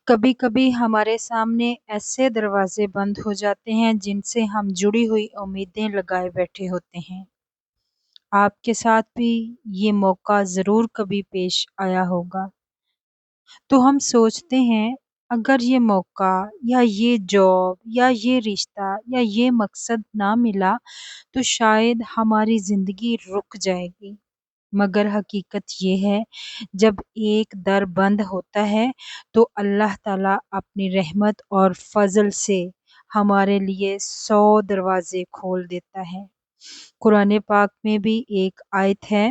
کبھی کبھی ہمارے سامنے ایسے دروازے بند ہو جاتے ہیں جن سے ہم جڑی ہوئی امیدیں لگائے بیٹھے ہوتے ہیں۔ آپ کے ساتھ بھی یہ موقع ضرور کبھی پیش آیا ہوگا، تو ہم سوچتے ہیں اگر یہ موقع یا یہ جاب یا یہ رشتہ یا یہ مقصد نہ ملا تو شاید ہماری زندگی رک جائے گی۔ مگر حقیقت یہ ہے، جب ایک در بند ہوتا ہے تو اللہ تعالیٰ اپنی رحمت اور فضل سے ہمارے لیے 100 دروازے کھول دیتا ہے۔ قرآن پاک میں بھی ایک آیت ہے،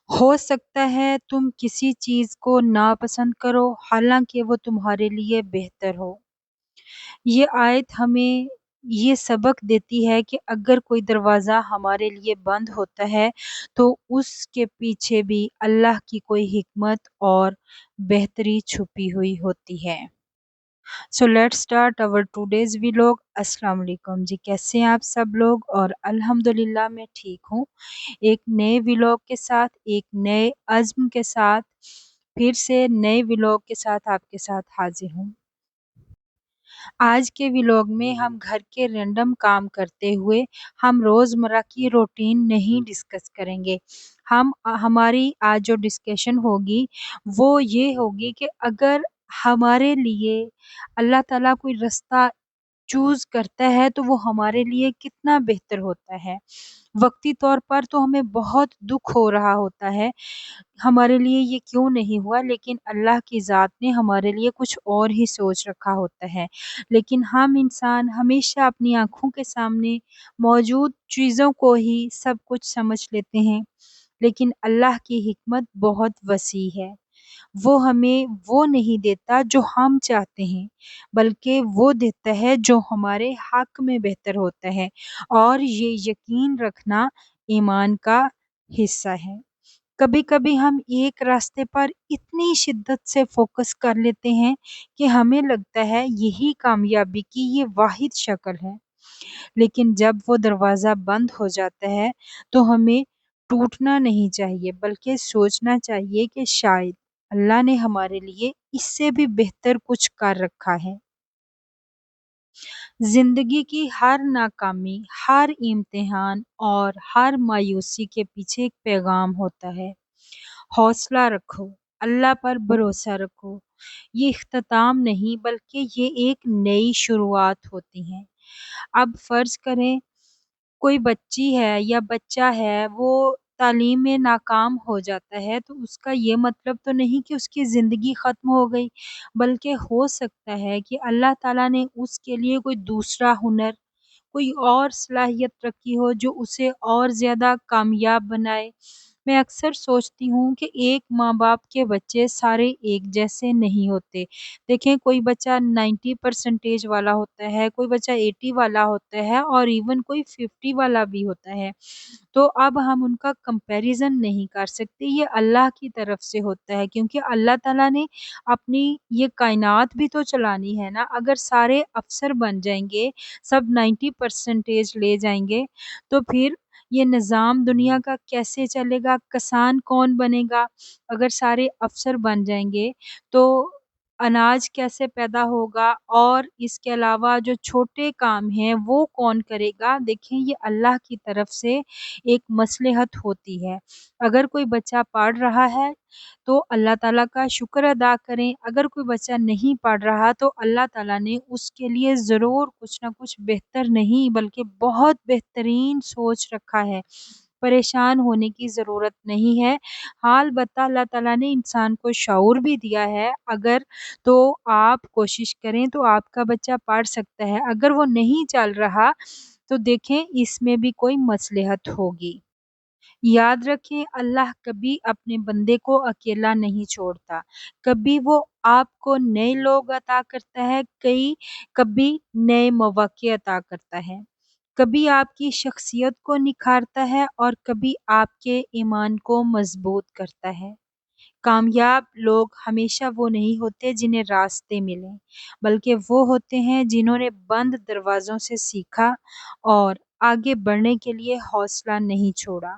ہو سکتا ہے تم کسی چیز کو ناپسند کرو حالانکہ وہ تمہارے لیے بہتر ہو۔ یہ آیت ہمیں یہ سبق دیتی ہے کہ اگر کوئی دروازہ ہمارے لیے بند ہوتا ہے تو اس کے پیچھے بھی اللہ کی کوئی حکمت اور بہتری چھپی ہوئی ہوتی ہے۔ So let start our today's vlog۔ السلام علیکم جی، کیسے ہیں آپ سب لوگ؟ اور الحمدللہ میں ٹھیک ہوں۔ ایک نئے ولاگ کے ساتھ، ایک نئے عزم کے ساتھ، پھر سے نئے ولاگ کے ساتھ آپ کے ساتھ حاضر ہوں۔ آج کے ولاگ میں ہم گھر کے رینڈم کام کرتے ہوئے ہم روزمرہ کی روٹین نہیں ڈسکس کریں گے۔ ہماری آج جو ڈسکشن ہوگی وہ یہ ہوگی کہ اگر ہمارے لیے اللہ تعالیٰ کوئی رستہ چوز کرتا ہے تو وہ ہمارے لیے کتنا بہتر ہوتا ہے۔ وقتی طور پر تو ہمیں بہت دکھ ہو رہا ہوتا ہے ہمارے لیے یہ کیوں نہیں ہوا، لیکن اللہ کی ذات نے ہمارے لیے کچھ اور ہی سوچ رکھا ہوتا ہے۔ لیکن ہم انسان ہمیشہ اپنی آنکھوں کے سامنے موجود چیزوں کو ہی سب کچھ سمجھ لیتے ہیں، لیکن اللہ کی حکمت بہت وسیع ہے۔ وہ ہمیں وہ نہیں دیتا جو ہم چاہتے ہیں، بلکہ وہ دیتا ہے جو ہمارے حق میں بہتر ہوتا ہے، اور یہ یقین رکھنا ایمان کا حصہ ہے۔ کبھی کبھی ہم ایک راستے پر اتنی شدت سے فوکس کر لیتے ہیں کہ ہمیں لگتا ہے یہی کامیابی کی یہ واحد شکل ہے، لیکن جب وہ دروازہ بند ہو جاتا ہے تو ہمیں ٹوٹنا نہیں چاہیے، بلکہ سوچنا چاہیے کہ شاید اللہ نے ہمارے لیے اس سے بھی بہتر کچھ کر رکھا ہے۔ زندگی کی ہر ناکامی، ہر امتحان اور ہر مایوسی کے پیچھے ایک پیغام ہوتا ہے۔ حوصلہ رکھو، اللہ پر بھروسہ رکھو، یہ اختتام نہیں بلکہ یہ ایک نئی شروعات ہوتی ہے۔ اب فرض کریں کوئی بچی ہے یا بچہ ہے، وہ تعلیم میں ناکام ہو جاتا ہے تو اس کا یہ مطلب تو نہیں کہ اس کی زندگی ختم ہو گئی، بلکہ ہو سکتا ہے کہ اللہ تعالیٰ نے اس کے لیے کوئی دوسرا ہنر، کوئی اور صلاحیت رکھی ہو جو اسے اور زیادہ کامیاب بنائے۔ میں اکثر سوچتی ہوں کہ ایک ماں باپ کے بچے سارے ایک جیسے نہیں ہوتے۔ دیکھیں، کوئی بچہ 90% والا ہوتا ہے، کوئی بچہ 80 والا ہوتا ہے، اور ایون کوئی 50 والا بھی ہوتا ہے۔ تو اب ہم ان کا کمپیریزن نہیں کر سکتے، یہ اللہ کی طرف سے ہوتا ہے، کیونکہ اللہ تعالیٰ نے اپنی یہ کائنات بھی تو چلانی ہے نا۔ اگر سارے افسر بن جائیں گے، سب 90% لے جائیں گے تو پھر یہ نظام دنیا کا کیسے چلے گا؟ کسان کون بنے گا؟ اگر سارے افسر بن جائیں گے تو اناج کیسے پیدا ہوگا؟ اور اس کے علاوہ جو چھوٹے کام ہیں وہ کون کرے گا؟ دیکھیں، یہ اللہ کی طرف سے ایک مصلحت ہوتی ہے۔ اگر کوئی بچہ پڑھ رہا ہے تو اللہ تعالیٰ کا شکر ادا کریں، اگر کوئی بچہ نہیں پڑھ رہا تو اللہ تعالیٰ نے اس کے لیے ضرور کچھ نہ کچھ بہتر نہیں بلکہ بہت بہترین سوچ رکھا ہے۔ پریشان ہونے کی ضرورت نہیں ہے۔ ہاں، البتہ اللہ تعالیٰ نے انسان کو شعور بھی دیا ہے، اگر تو آپ کوشش کریں تو آپ کا بچہ پڑھ سکتا ہے، اگر وہ نہیں چل رہا تو دیکھیں اس میں بھی کوئی مصلحت ہوگی۔ یاد رکھیں، اللہ کبھی اپنے بندے کو اکیلا نہیں چھوڑتا۔ کبھی وہ آپ کو نئے لوگ عطا کرتا ہے، کبھی نئے مواقع عطا کرتا ہے، کبھی آپ کی شخصیت کو نکھارتا ہے اور کبھی آپ کے ایمان کو مضبوط کرتا ہے۔ کامیاب لوگ ہمیشہ وہ نہیں ہوتے جنہیں راستے ملیں، بلکہ وہ ہوتے ہیں جنہوں نے بند دروازوں سے سیکھا اور آگے بڑھنے کے لیے حوصلہ نہیں چھوڑا۔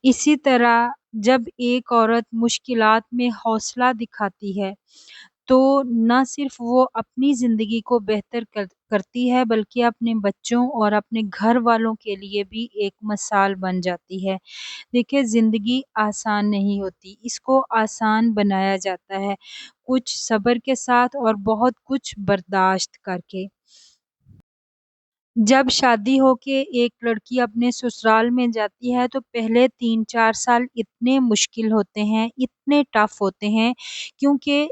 اسی طرح جب ایک عورت مشکلات میں حوصلہ دکھاتی ہے تو نہ صرف وہ اپنی زندگی کو بہتر کرتی ہے بلکہ اپنے بچوں اور اپنے گھر والوں کے لیے بھی ایک مثال بن جاتی ہے۔ دیکھیے زندگی آسان نہیں ہوتی، اس کو آسان بنایا جاتا ہے کچھ صبر کے ساتھ اور بہت کچھ برداشت کر کے۔ جب شادی ہو کے ایک لڑکی اپنے سسرال میں جاتی ہے تو پہلے 3-4 سال اتنے مشکل ہوتے ہیں، اتنے ٹف ہوتے ہیں، کیونکہ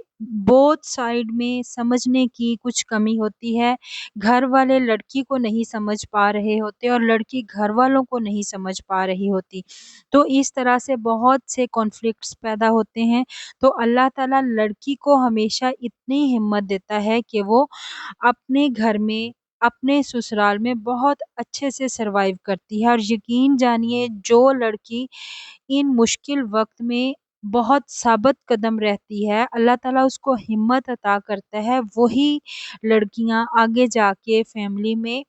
بوتھ سائڈ میں سمجھنے کی کچھ کمی ہوتی ہے۔ گھر والے لڑکی کو نہیں سمجھ پا رہے ہوتے اور لڑکی گھر والوں کو نہیں سمجھ پا رہی ہوتی، تو اس طرح سے بہت سے کانفلکٹس پیدا ہوتے ہیں۔ تو اللہ تعالیٰ لڑکی کو ہمیشہ اتنی ہمت دیتا ہے کہ وہ اپنے گھر میں، اپنے سسرال میں بہت اچھے سے سروائیو کرتی ہے، اور یقین جانیے جو لڑکی ان مشکل وقت میں بہت ثابت قدم رہتی ہے، اللہ تعالیٰ اس کو ہمت عطا کرتا ہے، وہی لڑکیاں آگے جا کے فیملی میں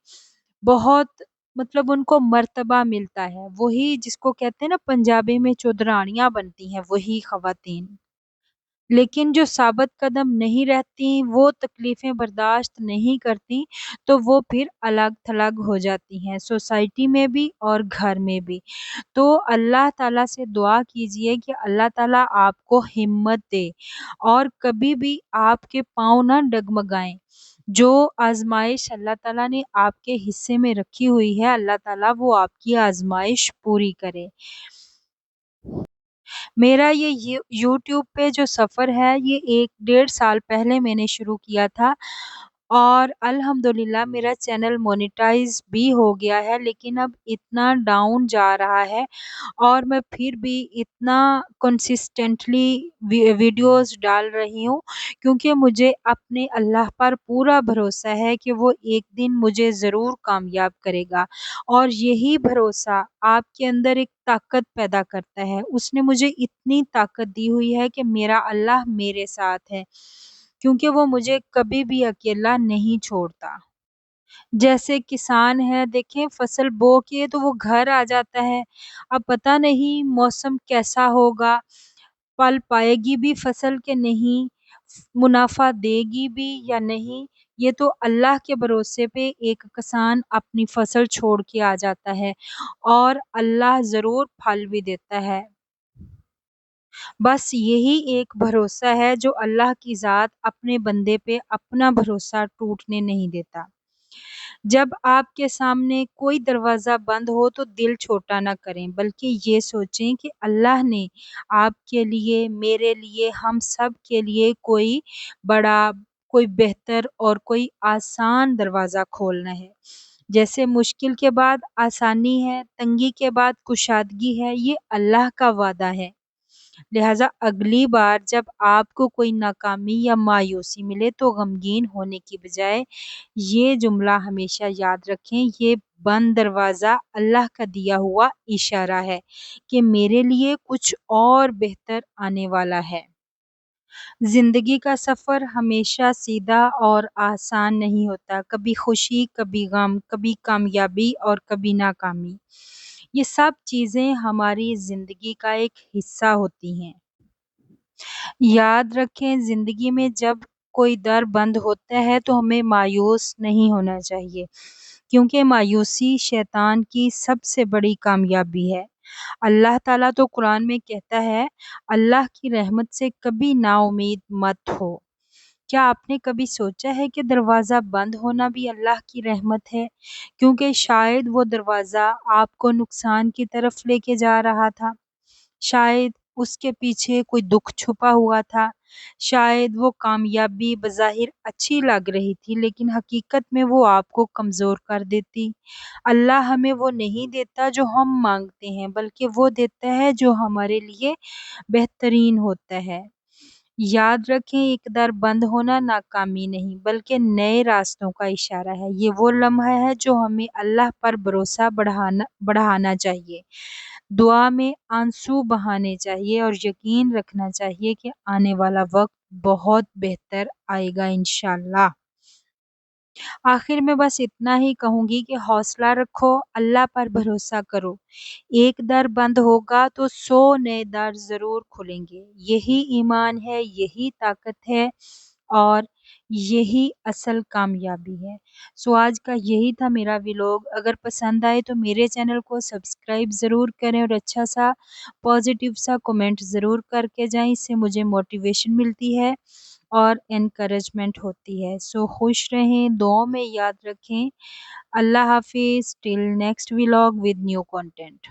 بہت، مطلب ان کو مرتبہ ملتا ہے، وہی جس کو کہتے ہیں نا پنجابی میں چودرانیاں بنتی ہیں، وہی خواتین۔ لیکن جو ثابت قدم نہیں رہتی، وہ تکلیفیں برداشت نہیں کرتی، تو وہ پھر الگ تھلگ ہو جاتی ہیں، سوسائٹی میں بھی اور گھر میں بھی۔ تو اللہ تعالیٰ سے دعا کیجئے کہ اللہ تعالیٰ آپ کو ہمت دے اور کبھی بھی آپ کے پاؤں نہ ڈگمگائیں۔ جو آزمائش اللہ تعالیٰ نے آپ کے حصے میں رکھی ہوئی ہے، اللہ تعالیٰ وہ آپ کی آزمائش پوری کرے۔ میرا یہ یوٹیوب پہ جو سفر ہے یہ 1-1.5 سال پہلے میں نے شروع کیا تھا، اور الحمدللہ میرا چینل مونیٹائز بھی ہو گیا ہے، لیکن اب اتنا ڈاؤن جا رہا ہے اور میں پھر بھی اتنا کنسسٹنٹلی ویڈیوز ڈال رہی ہوں، کیونکہ مجھے اپنے اللہ پر پورا بھروسہ ہے کہ وہ ایک دن مجھے ضرور کامیاب کرے گا، اور یہی بھروسہ آپ کے اندر ایک طاقت پیدا کرتا ہے۔ اس نے مجھے اتنی طاقت دی ہوئی ہے کہ میرا اللہ میرے ساتھ ہے، کیونکہ وہ مجھے کبھی بھی اکیلا نہیں چھوڑتا۔ جیسے کسان ہے، دیکھیں فصل بو کے تو وہ گھر آ جاتا ہے، اب پتہ نہیں موسم کیسا ہوگا، پل پائے گی بھی فصل کے نہیں، منافع دے گی بھی یا نہیں، یہ تو اللہ کے بھروسے پہ ایک کسان اپنی فصل چھوڑ کے آ جاتا ہے، اور اللہ ضرور پھل بھی دیتا ہے۔ بس یہی ایک بھروسہ ہے جو اللہ کی ذات اپنے بندے پہ اپنا بھروسہ ٹوٹنے نہیں دیتا۔ جب آپ کے سامنے کوئی دروازہ بند ہو تو دل چھوٹا نہ کریں، بلکہ یہ سوچیں کہ اللہ نے آپ کے لیے، میرے لیے، ہم سب کے لیے کوئی بڑا، کوئی بہتر اور کوئی آسان دروازہ کھولنا ہے۔ جیسے مشکل کے بعد آسانی ہے، تنگی کے بعد کشادگی ہے، یہ اللہ کا وعدہ ہے۔ لہٰذا اگلی بار جب آپ کو کوئی ناکامی یا مایوسی ملے تو غمگین ہونے کی بجائے یہ جملہ ہمیشہ یاد رکھیں، یہ بند دروازہ اللہ کا دیا ہوا اشارہ ہے کہ میرے لیے کچھ اور بہتر آنے والا ہے۔ زندگی کا سفر ہمیشہ سیدھا اور آسان نہیں ہوتا، کبھی خوشی، کبھی غم، کبھی کامیابی اور کبھی ناکامی، یہ سب چیزیں ہماری زندگی کا ایک حصہ ہوتی ہیں۔ یاد رکھیں زندگی میں جب کوئی در بند ہوتا ہے تو ہمیں مایوس نہیں ہونا چاہیے، کیونکہ مایوسی شیطان کی سب سے بڑی کامیابی ہے۔ اللہ تعالیٰ تو قرآن میں کہتا ہے، اللہ کی رحمت سے کبھی نا امید مت ہو۔ کیا آپ نے کبھی سوچا ہے کہ دروازہ بند ہونا بھی اللہ کی رحمت ہے؟ کیونکہ شاید وہ دروازہ آپ کو نقصان کی طرف لے کے جا رہا تھا، شاید اس کے پیچھے کوئی دکھ چھپا ہوا تھا، شاید وہ کامیابی بظاہر اچھی لگ رہی تھی لیکن حقیقت میں وہ آپ کو کمزور کر دیتی۔ اللہ ہمیں وہ نہیں دیتا جو ہم مانگتے ہیں، بلکہ وہ دیتا ہے جو ہمارے لیے بہترین ہوتا ہے۔ یاد رکھیں ایک در بند ہونا ناکامی نہیں بلکہ نئے راستوں کا اشارہ ہے۔ یہ وہ لمحہ ہے جو ہمیں اللہ پر بھروسہ بڑھانا چاہیے، دعا میں آنسو بہانے چاہیے اور یقین رکھنا چاہیے کہ آنے والا وقت بہت بہتر آئے گا انشاءاللہ۔ آخر میں بس اتنا ہی کہوں گی کہ حوصلہ رکھو، اللہ پر بھروسہ کرو۔ ایک در بند ہوگا تو 100 نئے در ضرور کھلیں گے۔ یہی ایمان ہے، یہی طاقت ہے اور یہی اصل کامیابی ہے۔ سو آج کا یہی تھا میرا ولاگ۔ اگر پسند آئے تو میرے چینل کو سبسکرائب ضرور کریں اور اچھا سا پازیٹیو سا کمنٹ ضرور کر کے جائیں، اس سے مجھے موٹیویشن ملتی ہے اور انکریجمنٹ ہوتی ہے۔ سو خوش رہیں، دعاؤں میں یاد رکھیں۔ اللہ حافظ، till next vlog with new content.